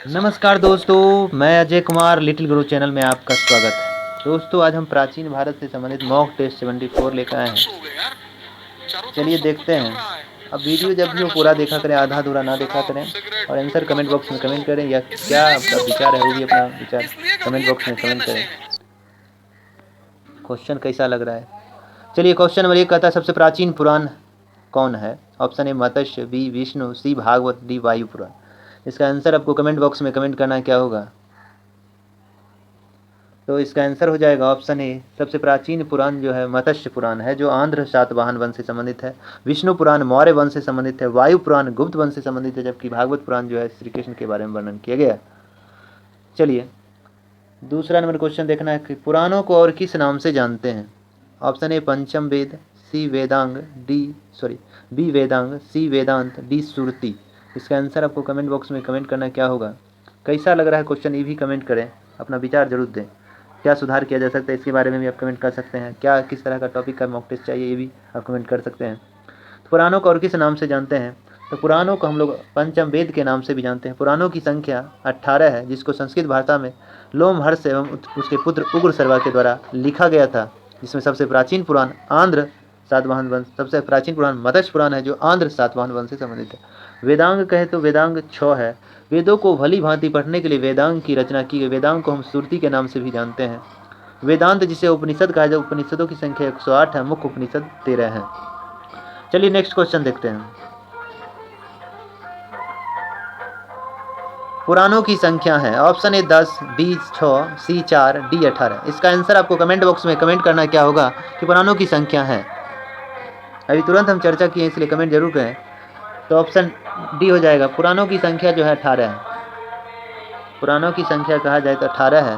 नमस्कार दोस्तों, मैं अजय कुमार लिटिल गुरु चैनल में आपका स्वागत है। दोस्तों, आज हम प्राचीन भारत से संबंधित मॉक टेस्ट 74 लेकर आए हैं। चलिए देखते हैं। अब वीडियो जब भी हो पूरा देखा करें, आधा अधूरा ना देखा करें, और आंसर कमेंट बॉक्स में कमेंट करें, या क्या आपका विचार है वो भी अपना विचार कमेंट बॉक्स में कमेंट करें। क्वेश्चन कैसा लग रहा है? चलिए, क्वेश्चन नंबर 1 कहता है, सबसे प्राचीन पुराण कौन है? Option A Matsya, B Vishnu, C Bhagavata, D Vayu Purana. इसका आंसर आपको कमेंट बॉक्स में कमेंट करना है, क्या होगा? तो इसका आंसर हो जाएगा ऑप्शन ए। सबसे प्राचीन पुराण जो है मत्स्य पुराण है, जो आंध्र सातवाहन वंश से संबंधित है। विष्णु पुराण मौर्य वंश से संबंधित है। वायु पुराण गुप्त वंश से संबंधित है, जबकि भागवत पुराण जो है श्री कृष्ण के बारे में वर्णन किया गया है। चलिए, दूसरा नंबर क्वेश्चन देखना है कि पुराणों को और किस नाम से जानते हैं? ऑप्शन ए पंचम वेद, सी वेदांग, बी वेदांग, सी वेदांत, डी श्रुति। इसका आंसर आपको कमेंट बॉक्स में कमेंट करना, क्या होगा? कैसा लग रहा है क्वेश्चन, ये भी कमेंट करें, अपना विचार जरूर दें। क्या सुधार किया जा सकता है इसके बारे में भी आप कमेंट कर सकते हैं। क्या किस तरह का टॉपिक का मॉक टेस्ट चाहिए, ये भी आप कमेंट कर सकते हैं। तो पुराणों को और किस नाम से जानते हैं? तो पुराणों को हम लोग पंचम वेद के नाम से भी जानते हैं। पुराणों की संख्या 18 है, जिसको संस्कृत भाषा में लोमहर्ष एवं उसके पुत्र उग्रसर्वा के द्वारा लिखा गया था। जिसमें सबसे प्राचीन पुराण आंध्र सातवाहन वंश, सबसे प्राचीन पुराण मत्स्य पुराण है, जो आंध्र सातवाहन वंश से संबंधित है। वेदांग कहे तो वेदांग 6 है। वेदों को भली भांति पढ़ने के लिए वेदांग की रचना की गई। वेदांग को हम श्रुति के नाम से भी जानते हैं। वेदांत जिसे उपनिषद कहा जाए, उपनिषदों की संख्या 108 है, मुख्य उपनिषद 13 है। चलिए नेक्स्ट क्वेश्चन देखते हैं। पुराणों की संख्या है, option A 10, B 6, C 4, D 18। इसका आंसर आपको कमेंट बॉक्स में कमेंट करना, क्या होगा कि पुराणों की संख्या है। अभी तुरंत हम चर्चा किए, इसलिए कमेंट जरूर करें। तो ऑप्शन डी हो जाएगा, पुराणों की संख्या जो है 18 है। पुराणों की संख्या कहा जाए तो 18 है।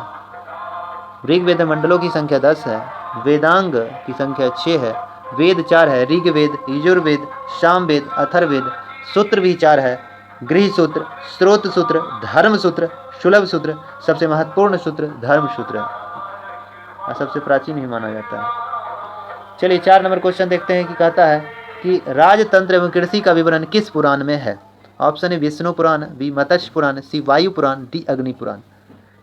ऋग्वेद मंडलों की संख्या 10 है। वेदांग की संख्या 6 है। वेद 4 है, ऋग्वेद, यजुर्वेद, सामवेद, अथर्ववेद। सूत्र भी 4 है, गृह सूत्र, स्रोत सूत्र, धर्म सूत्र, सुलभ सूत्र, सबसे महत्वपूर्ण सूत्र धर्म सूत्र, और सबसे प्राचीन ही माना जाता है। चलिए 4 नंबर क्वेश्चन देखते हैं कि कहता है कि राजतंत्र एवं कृषि का विवरण किस पुराण में है? Option A Vishnu Purana, B Matsya Purana, C Vayu Purana, D अग्नि पुराण।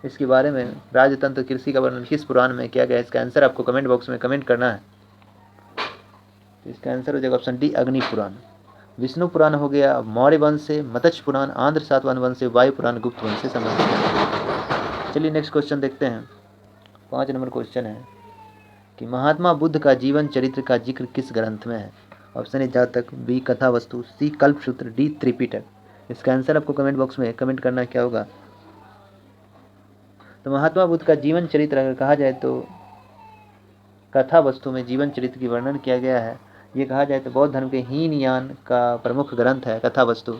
इसके बारे में राजतंत्र कृषि का वर्णन किस पुराण में किया गया है? इसका आंसर आपको कमेंट बॉक्स में कमेंट करना है। इसका आंसर हो जाएगा ऑप्शन डी अग्नि पुराण। विष्णु पुराण हो गया मौर्य वंश से, मत्स्य पुराण आंध्र सातवाहन वंश से, वायु पुराण गुप्त वंश से संबंधित है। चलिए नेक्स्ट क्वेश्चन देखते हैं। 5 नंबर क्वेश्चन है कि महात्मा बुद्ध का जीवन चरित्र का जिक्र किस ग्रंथ में है? ऑप्शन ए जातक, बी कथा वस्तु, सी कल्पसूत्र, डी त्रिपिटक। इसका आंसर आपको कमेंट बॉक्स में कमेंट करना, क्या होगा? तो महात्मा बुद्ध का जीवन चरित्र अगर कहा जाए तो कथा वस्तु में जीवन चरित्र की वर्णन किया गया है। ये कहा जाए तो बौद्ध धर्म के हीनयान का प्रमुख ग्रंथ है कथा वस्तु,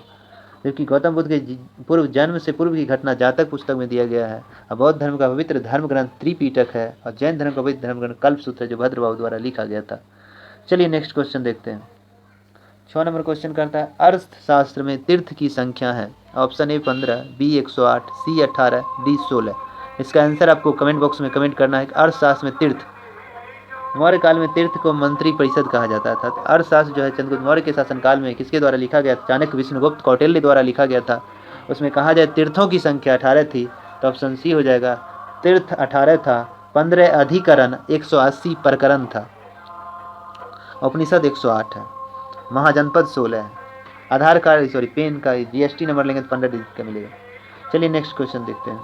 जबकि गौतम बुद्ध के पूर्व जन्म से पूर्व की घटना जातक पुस्तक में दिया गया है। और बौद्ध धर्म का पवित्र धर्म ग्रंथ त्रिपिटक है, और जैन धर्म का पवित्र धर्म ग्रंथ कल्पसूत्र है, जो भद्रबाहु द्वारा लिखा गया था। चलिए नेक्स्ट क्वेश्चन देखते हैं। 6 नंबर क्वेश्चन करता है, अर्थशास्त्र में तीर्थ की संख्या है। Option A 15, B 108, C 18, D 16। इसका आंसर आपको कमेंट बॉक्स में कमेंट करना है कि अर्थशास्त्र में तीर्थ। मौर्य काल में तीर्थ को मंत्री परिषद कहा जाता था। अर्थशास्त्र जो है चंद्रगुप्त मौर्य के शासनकाल में किसके द्वारा लिखा गया? चाणक्य, विष्णुगुप्त, कौटिल्य द्वारा लिखा गया था। उसमें कहा जाए तीर्थों की संख्या 18 थी, तो ऑप्शन सी हो जाएगा, तीर्थ 18 था, 15 अधिकरण, 180 प्रकरण था। उपनिषद 108 है, महाजनपद 16 है। आधार कार्ड पेन का जीएसटी नंबर लेंगे तो 15 डिजिट का मिलेगा। चलिए नेक्स्ट क्वेश्चन देखते हैं।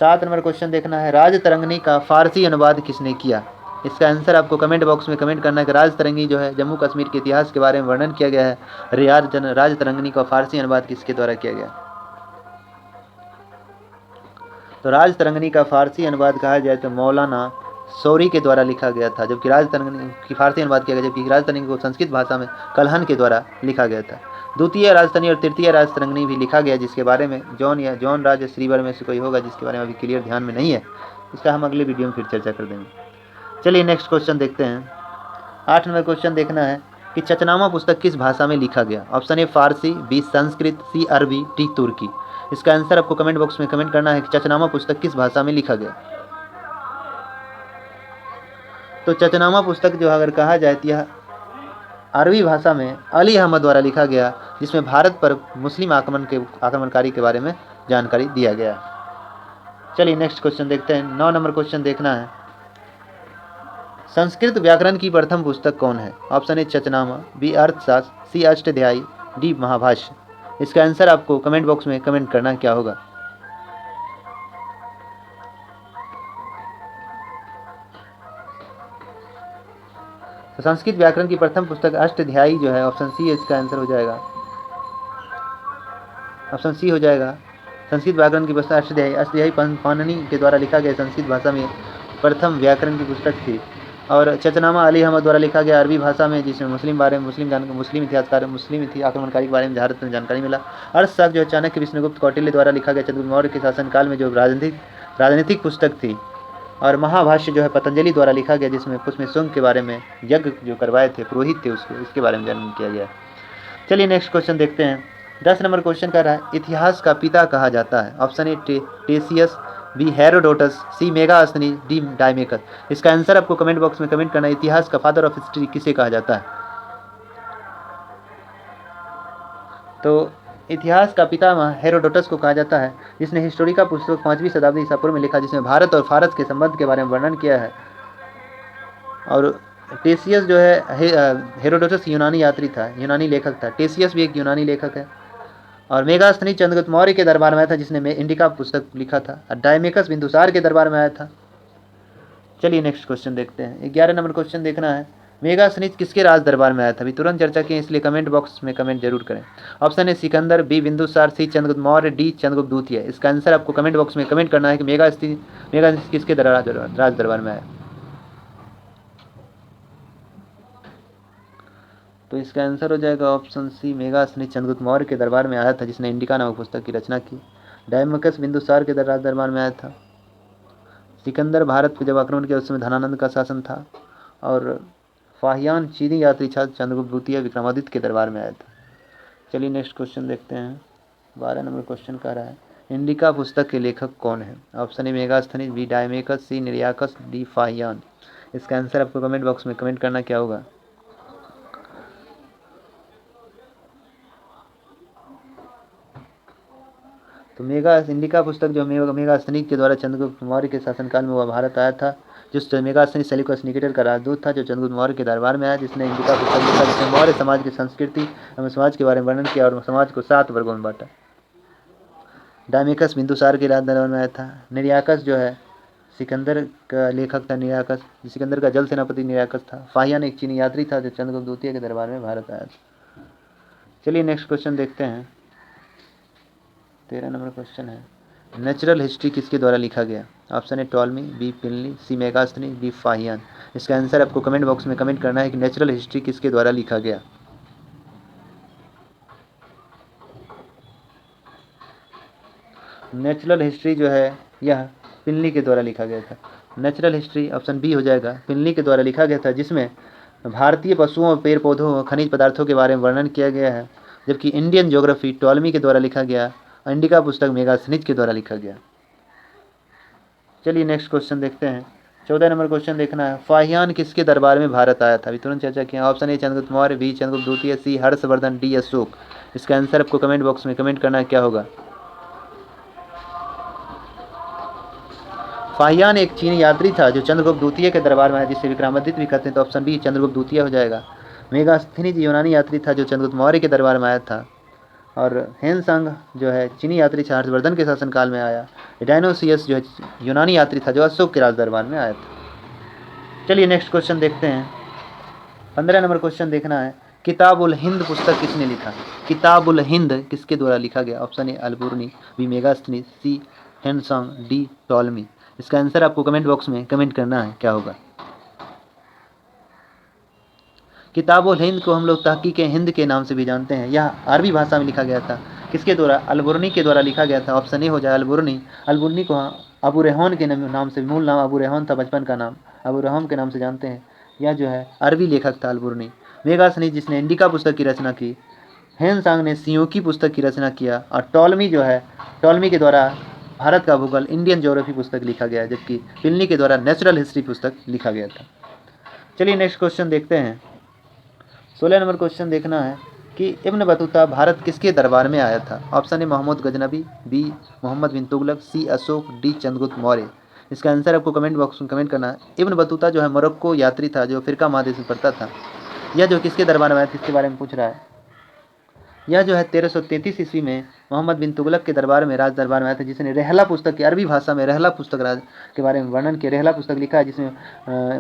7 नंबर क्वेश्चन देखना है, राजतरंगिणी का फारसी अनुवाद किसने किया? इसका आंसर आपको कमेंट बॉक्स में कमेंट करना है कि राजतरंगिणी जो है जम्मू कश्मीर के इतिहास के बारे में वर्णन किया गया है। राजतरंगिणी का फारसी अनुवाद किसके द्वारा किया गया? तो राजतरंगिणी का फारसी अनुवाद कहा जाए तो मौलाना सौरी के द्वारा लिखा गया था, जबकि राजतरंगिणी की फारसी अनुवाद किया गया, जबकि राजतरंगिणी को संस्कृत भाषा में कलहन के द्वारा लिखा गया था। द्वितीय राजतरंगिणी और तृतीय राजतरंगिणी भी लिखा गया, जिसके बारे में जॉन राज श्रीवर में से कोई होगा, जिसके बारे में अभी क्लियर ध्यान में नहीं है। इसका हम अगले वीडियो में फिर चर्चा कर देंगे। चलिए नेक्स्ट क्वेश्चन देखते हैं। 8 नंबर क्वेश्चन देखना है कि चचनामा पुस्तक किस भाषा में लिखा गया? Option A Farsi, B Sanskrit, C Arabi, D तुर्की। इसका आंसर आपको कमेंट बॉक्स में कमेंट करना है कि चचनामा पुस्तक किस भाषा में लिखा गया। तो चचनामा पुस्तक जो अगर कहा जाए तो यह अरबी भाषा में अली अहमद द्वारा लिखा गया, जिसमें भारत पर मुस्लिम आक्रमणकारी के बारे में जानकारी दिया गया। चलिए नेक्स्ट क्वेश्चन देखते हैं। 9 नंबर क्वेश्चन देखना है। संस्कृत व्याकरण की प्रथम पुस्तक कौन है? ऑप्शन ए चचनामा, बी अर्थशास्त्र, सी अष्टाध्यायी, डी महाभाष्य। इसका आंसर आपको कमेंट बॉक्स में कमेंट करना क्या होगा। तो संस्कृत व्याकरण की प्रथम पुस्तक अष्टाध्यायी जो है, ऑप्शन सी इसका आंसर हो जाएगा, ऑप्शन सी हो जाएगा। संस्कृत व्याकरण की पुस्तक अष्टाध्यायी पाणिनि के द्वारा लिखा गया संस्कृत भाषा में प्रथम व्याकरण की पुस्तक थी। और चचनामा अली अहमद द्वारा लिखा गया अरबी भाषा में, जिसमें मुस्लिम आक्रमणकारी के बारे में भारत में जानकारी मिला। अर्थशास्त्र जो चाणक्य, विष्णुगुप्त, कौटिल्य द्वारा लिखा गया चंद्रगुप्त मौर्य के शासनकाल में जो राजनीतिक पुस्तक थी। और महाभाष्य जो है पतंजलि द्वारा लिखा गया, जिसमें उसमें शुंग के बारे में, यज्ञ जो करवाए थे पुरोहित थे उसको, इसके बारे में वर्णन किया गया। चलिए नेक्स्ट क्वेश्चन देखते हैं। 10 नंबर क्वेश्चन कर रहा है, इतिहास का पिता कहा जाता है? Option A Ctesias, B Herodotus, C Megasthenes, D Deimachus. इसका आंसर आपको कमेंट बॉक्स में कमेंट करना है। इतिहास का फादर ऑफ हिस्ट्री किसे कहा जाता है? तो इतिहास का पितामह हेरोडोटस को कहा जाता है, जिसने हिस्टोरिका पुस्तक 5वीं शताब्दी ईसा पूर्व में लिखा, जिसमें भारत और फारस के संबंध के बारे में वर्णन किया है। और टेसियस जो है हेरोडोटस यूनानी यात्री था, यूनानी लेखक था। टेसियस भी एक यूनानी लेखक है। और मेगास्थनी चंद्रगुप्त मौर्य के दरबार में आया था, जिसने इंडिका पुस्तक लिखा था। और डायमेकस बिंदुसार के दरबार में आया था। चलिए नेक्स्ट क्वेश्चन देखते हैं। 11 नंबर क्वेश्चन देखना है, मेगास्थनी किसके राज दरबार में आया था? अभी तुरंत चर्चा की, इसलिए कमेंट बॉक्स में कमेंट जरूर करें। Option A Sikandar, B Bindusara, C Chandragupta Maurya, D Chandragupta द्वितीय। इसका आंसर आपको कमेंट बॉक्स में कमेंट करना है कि मेगास्थनी किसके राज दरबार में आया। तो इसका आंसर हो जाएगा ऑप्शन सी, मेगास्थनी चंद्रगुप्त मौर्य के दरबार में आया था, जिसने इंडिका नामक पुस्तक की रचना की। डायमेकस बिंदुसार के राज दरबार में आया था। सिकंदर भारत पे जब आक्रमण किया उस समय धनानंद का शासन था। और फाहियान चीनी यात्री था, चंद्रगुप्त द्वितीय विक्रमादित्य के दरबार में आया था। चलिए नेक्स्ट क्वेश्चन देखते हैं। 12 नंबर क्वेश्चन कह रहा है, इंडिका पुस्तक के लेखक कौन है? Option A Megasthenes, B Deimachus, C Nearchus, D Fahien. इसका आंसर आपको कमेंट बॉक्स में कमेंट करना क्या होगा। तो इंडिका पुस्तक जो मेगास्थनी के द्वारा चंद्रगुप्त मौर्य के शासनकाल में वह भारत आया था। जिस मेगास्थनी सेल्यूकस निकेटर का राजदूत था, जो चंद्रगुप्त मौर्य के दरबार में आया, जिसने इंडिका पुस्तक लिखा, जिसने मौर्य समाज की संस्कृति एवं समाज के बारे में वर्णन किया और समाज को 7 वर्गों में बांटा। डायमेकस बिंदुसार के राज दरबार में आया था। निर्याकस जो है सिकंदर का लेखक था। निर्याकस सिकंदर का जल सेनापति निर्याकस था। फाहियान एक चीनी यात्री था, जो चंद्रगुप्त द्वितीय के दरबार में भारत आया था। चलिए नेक्स्ट क्वेश्चन देखते हैं। 13 नंबर क्वेश्चन है, नेचुरल हिस्ट्री किसके द्वारा लिखा गया? Option A Ptolemy, B Pliny, C Megasthenes, D Fahien. इसका आंसर आपको कमेंट बॉक्स में कमेंट करना है कि नेचुरल हिस्ट्री किसके द्वारा लिखा गया। नेचुरल हिस्ट्री जो है यह प्लिनी के द्वारा लिखा गया था। नेचुरल हिस्ट्री ऑप्शन बी हो जाएगा, प्लिनी के द्वारा लिखा गया था, जिसमें भारतीय पशुओं, पेड़ पौधों, खनिज पदार्थों के बारे में वर्णन किया गया है। जबकि इंडियन ज्योग्राफी टॉलमी के द्वारा लिखा गया। इंडिका पुस्तक मेगास्थनी के द्वारा लिखा गया। चलिए नेक्स्ट क्वेश्चन देखते हैं। 14 नंबर क्वेश्चन देखना है, फाहियान किसके दरबार में भारत आया था? अभी तुरंत चर्चा किया। Option A Chandragupta Maurya, B Chandragupta द्वितीय, सी हर्षवर्धन, डी अशोक। इसका आंसर आपको कमेंट बॉक्स में कमेंट करना क्या होगा। फाहियान एक चीनी यात्री था, जो चंद्रगुप्त द्वितीय के दरबार में आया, जिसे विक्रमादित्य भी कहते हैं। तो ऑप्शन बी चंद्रगुप्त द्वितीय हो जाएगा। मेगास्थनी यूनानी यात्री था, जो चंद्रगुप्त मौर्य के दरबार में आया था। और हेनसांग जो है चीनी यात्री था, हर्षवर्धन के शासनकाल में आया। डायनोसियस जो है यूनानी यात्री था, जो अशोक के राज दरबार में आया था। चलिए नेक्स्ट क्वेश्चन देखते हैं। 15 नंबर क्वेश्चन देखना है, किताबुल हिंद पुस्तक किसने लिखा? किताबुल हिंद किसके द्वारा लिखा गया? Option A Alberuni, B Megasthenes, C Hiuen Tsang, D Ptolemy. इसका आंसर आपको कमेंट बॉक्स में कमेंट करना है क्या होगा। किताबुल हिंद को हम लोग तहकीक हिंद के नाम से भी जानते हैं। यह अरबी भाषा में लिखा गया था। किसके द्वारा? अलबुर्नी के द्वारा लिखा गया था। ऑप्शन ए हो जाए अलबुर्नी। अलबुर्नी को अबू रेहान के नाम से, मूल नाम अबू रेहान था, बचपन का नाम अबू रेहान के नाम से जानते हैं। यह जो है अरबी लेखक था अलबुर्नी। मेगास्थनी जिसने इंडिका पुस्तक की रचना की। हेनसांग ने सियोकी पुस्तक की रचना किया। और टॉलमी जो है, टॉलमी के द्वारा भारत का भूगोल, इंडियन ज्योग्राफी पुस्तक लिखा गया। जबकि प्लिनी के द्वारा नेचुरल हिस्ट्री पुस्तक लिखा गया था। चलिए नेक्स्ट क्वेश्चन देखते हैं। 16 नंबर क्वेश्चन देखना है कि इब्न बतूता भारत किसके दरबार में आया था। Option A Mohammad Ghaznavi, B Mohammad bin Tughlaq, C Ashoka, D Chandragupta Maurya. इसका आंसर आपको कमेंट बॉक्स में कमेंट करना है। इब्न बतूता जो है मोरक्को यात्री था जो अफ्रीका महादेश में पड़ता था। यह जो किसके दरबार में आया था इसके बारे में पूछ रहा है। यह जो है 1333 ईस्वी में मोहम्मद बिन तुगलक के दरबार में, राज दरबार में आया था, जिसने रहला पुस्तक की अरबी भाषा में रहला पुस्तक राज के बारे में वर्णन किया। रहला पुस्तक लिखा है जिसमें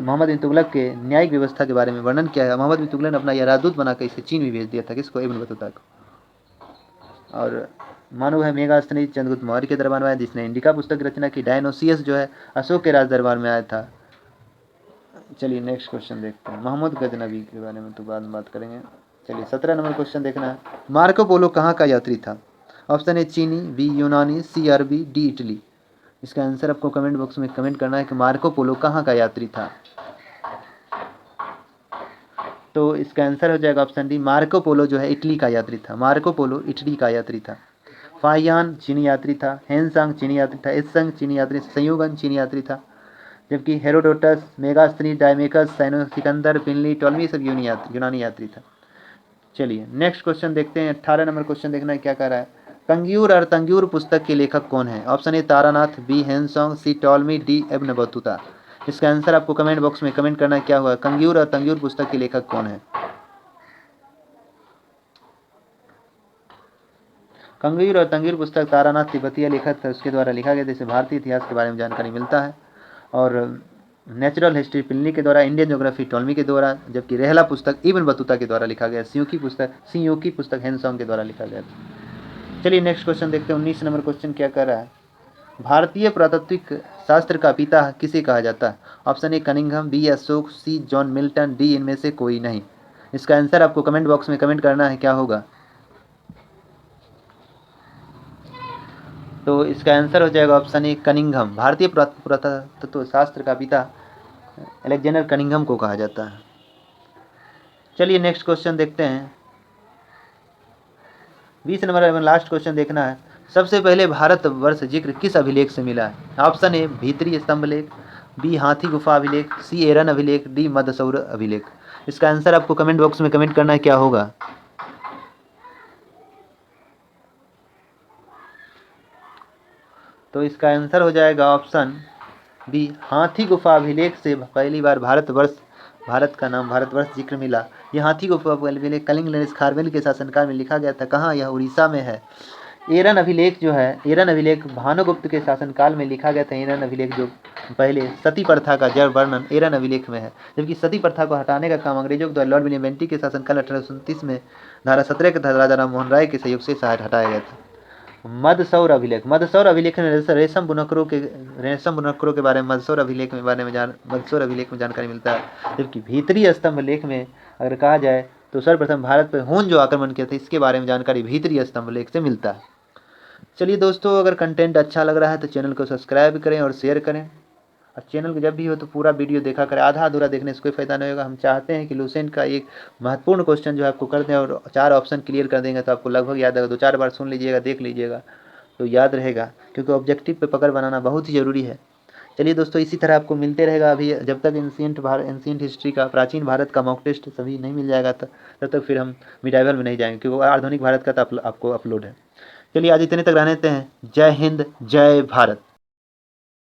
मोहम्मद बिन तुगलक के न्यायिक व्यवस्था के बारे में वर्णन किया है। मोहम्मद बिन तुगलक ने अपना यह राजदूत बनाकर इसे चीन भी भेज दिया था, किसको, इब्न बतूता को। और मानो है मेगास्थनी चंद्रगुप्त मौर्य के दरबार में आया जिसने इंडिका पुस्तक की रचना की। डायनोसियस जो है अशोक के राज दरबार में आया था। चलिए नेक्स्ट क्वेश्चन देखते हैं। मोहम्मद गजनबी के बारे में तो बाद में बात करेंगे। चलिए 17 नंबर क्वेश्चन देखना है। मार्को पोलो कहाँ का यात्री था। ऑप्शन ए चीनी, बी यूनानी, सी अरबी, डी इटली। इसका आंसर आपको कमेंट बॉक्स में कमेंट करना है कि मार्को पोलो कहाँ का यात्री था। तो इसका आंसर हो जाएगा ऑप्शन डी, मार्को पोलो जो है इटली का यात्री था। मार्को पोलो इटली का यात्री था। फाहियान चीनी यात्री था। हेनसांग चीनी यात्री था। इत्संग चीनी यात्री, संयुगन चीनी यात्री था। जबकि Herodotus, Megasthenes, डायमेकस, cyano, Sikandar, पिनली, Ptolemy सब यूनानी यात्री था। चलिए नेक्स्ट क्वेश्चन देखते हैं। 18 नंबर क्वेश्चन देखना है क्या कह रहा है। कंग्यूर और तंग्यूर पुस्तक के लेखक कौन है। Option A Taranath, B Hiuen Tsang, C Ptolemy, D Ibn Battuta. इसका आंसर आपको कमेंट बॉक्स में कमेंट करना है क्या हुआ। कंग्यूर और तंग्यूर पुस्तक के लेखक कौन है। कंग्यूर और तंग्यूर पुस्तक तारानाथ तिब्बतीय लेखक था, उसके द्वारा लिखा गया, जिससे भारतीय इतिहास के बारे में जानकारी मिलता है। और नेचुरल हिस्ट्री पिल्ली के द्वारा, इंडियन ज्योग्राफी टॉलमी के द्वारा, जबकि रहला पुस्तक इब्न बतूता के द्वारा लिखा गया। सियों की पुस्तक हेनसोंग के द्वारा लिखा गया था। चलिए नेक्स्ट क्वेश्चन देखते हैं। 19 नंबर क्वेश्चन क्या कर रहा है। भारतीय पुरातात्विक शास्त्र का पिता किसे कहा जाता है। Option A Cunningham, B Ashoka, C John Milton, D इनमें से कोई नहीं। इसका आंसर आपको कमेंट बॉक्स में कमेंट करना है क्या होगा। तो इसका आंसर हो जाएगा ऑप्शन ए कनिंघम। भारतीय पुरातत्व शास्त्र का पिता अलेक्जेंडर कनिंघम को कहा जाता है। चलिए नेक्स्ट क्वेश्चन देखते हैं। 20 नंबर में लास्ट क्वेश्चन देखना है। सबसे पहले भारतवर्ष जिक्र किस अभिलेख से मिला है। ऑप्शन ए भीतरी स्तंभ लेख, बी हाथी गुफा अभिलेख, सी एरन अभिलेख, डी मदसौर अभिलेख। इसका आंसर आपको कमेंट बॉक्स में कमेंट करना है क्या होगा। तो इसका आंसर हो जाएगा ऑप्शन बी हाथी गुफा अभिलेख से पहली बार भारत का नाम भारतवर्ष जिक्र मिला। यह हाथी गुफा अभिलेख कलिंग नरेश खारवेल के शासनकाल में लिखा गया था। कहाँ, यह उड़ीसा में है। एरन अभिलेख जो है, एरन अभिलेख भानुगुप्त के शासनकाल में लिखा गया था। एरन अभिलेख जो पहले सती प्रथा का जड़ वर्णन एरन अभिलेख में है। जबकि सती प्रथा को हटाने का काम अंग्रेजों के द्वारा लॉर्ड विलियम बेंटिक के शासनकाल 1829 में धारा 17 के तहत राजा राम मोहन राय के सहयोग से हटाया गया था। मदसौर अभिलेख, मदसौर अभिलेख में रेशम बुनकरों के बारे में मदसौर अभिलेख में जानकारी मिलता है। जबकि भीतरी स्तंभ लेख में अगर कहा जाए तो सर्वप्रथम भारत पर हून जो आक्रमण किया था इसके बारे में जानकारी भीतरी स्तंभ लेख से मिलता है। चलिए दोस्तों, अगर कंटेंट अच्छा लग रहा है तो चैनल को सब्सक्राइब करें और शेयर करें। और चैनल को जब भी हो तो पूरा वीडियो देखा करें, आधा अधूरा देखने से कोई फायदा नहीं होगा। हम चाहते हैं कि लूसेंट का एक महत्वपूर्ण क्वेश्चन जो है आपको कर दें और 4 ऑप्शन क्लियर कर देंगे तो आपको लगभग याद होगा। 2-4 बार सुन लीजिएगा, देख लीजिएगा तो याद रहेगा, क्योंकि ऑब्जेक्टिव पे पकड़ बनाना बहुत ही ज़रूरी है। चलिए दोस्तों, इसी तरह आपको मिलते रहेगा। अभी जब तक एंशिएंट हिस्ट्री का, प्राचीन भारत का मॉक टेस्ट सभी नहीं मिल जाएगा तब तक फिर हम मिडाइवल में नहीं जाएंगे, क्योंकि आधुनिक भारत का तो आपको अपलोड है। चलिए आज इतने तक रहने देते हैं। जय हिंद, जय भारत।